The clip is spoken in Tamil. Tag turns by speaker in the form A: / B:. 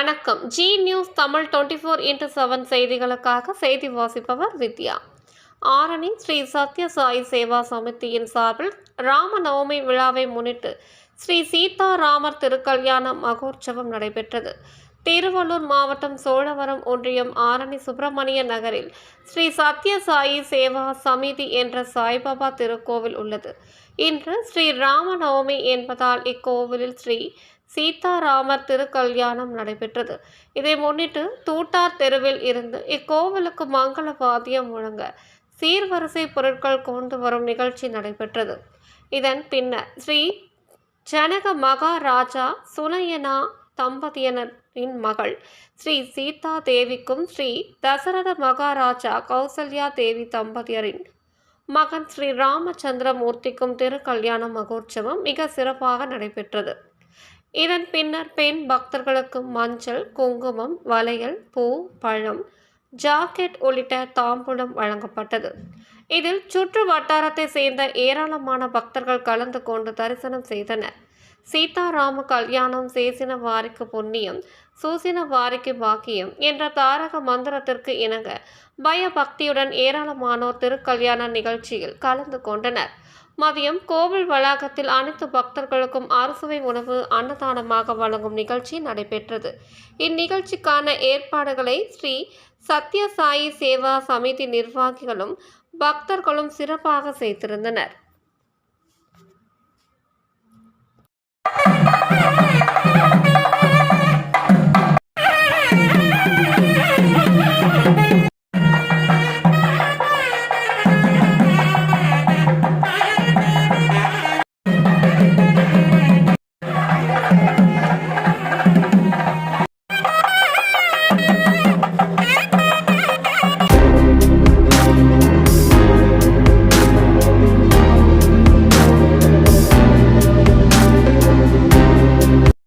A: வணக்கம். ஜி நியூஸ் தமிழ் 24x7 செய்திகளுக்காக செய்தி வாசிப்பவர் வித்யா. ஆரணி ஸ்ரீ சத்ய சாயி சேவா சமிதியின் சார்பில் ராமநவமி விழாவை முன்னிட்டு ஸ்ரீ சீதாராமர் திருக்கல்யாண மகோற்சவம் நடைபெற்றது. திருவள்ளூர் மாவட்டம் சோழவரம் ஒன்றியம் ஆரணி சுப்பிரமணிய நகரில் ஸ்ரீ சத்ய சாயி சேவா சமிதி என்ற சாய்பாபா திருக்கோவில் உள்ளது. இன்று ஸ்ரீ ராமநவமி என்பதால் இக்கோவிலில் ஸ்ரீ சீதாராமர் திருக்கல்யாணம் நடைபெற்றது. இதை முன்னிட்டு தூட்டார் தெருவில் இருந்து இக்கோவிலுக்கு மங்கள வாத்தியம் முழங்க சீர்வரிசை பொருட்கள் கொண்டு வரும் நிகழ்ச்சி நடைபெற்றது. இதன் பின்னர் ஸ்ரீ ஜனக மகாராஜா சுனயனா தம்பதியினரின் மகள் ஸ்ரீ சீதா தேவிக்கும் ஸ்ரீ தசரத மகாராஜா கௌசல்யா தேவி தம்பதியரின் மகன் ஸ்ரீ ராமச்சந்திர மூர்த்திக்கும் திருக்கல்யாண மகோற்சவம் மிக சிறப்பாக நடைபெற்றது. இதன் பின்னர் பெண் பக்தர்களுக்கு மஞ்சள், குங்குமம், வளையல், பூ, பழம், ஜாக்கெட் உள்ளிட்ட தாம்பூலம் வழங்கப்பட்டது. இதில் சுற்று வட்டாரத்தை சேர்ந்த ஏராளமான பக்தர்கள் கலந்து கொண்டு தரிசனம் செய்தனர். சீதாராம கல்யாணம் சேசின வாரிக்கு புண்ணியம், சூசின வாரிக்கு பாக்கியம் என்ற தாரக மந்திரத்திற்கு இணங்க பயபக்தியுடன் ஏராளமானோர் திருக்கல்யாண நிகழ்ச்சியில் கலந்து கொண்டனர். மதியம் கோவில் வளாகத்தில் அனைத்து பக்தர்களுக்கும் அறுசுவை உணவு அன்னதானமாக வழங்கும் நிகழ்ச்சி நடைபெற்றது. இந்நிகழ்ச்சிக்கான ஏற்பாடுகளை ஸ்ரீ சத்ய சாயி சேவா சமிதி நிர்வாகிகளும் பக்தர்களும் சிறப்பாக செய்திருந்தனர்.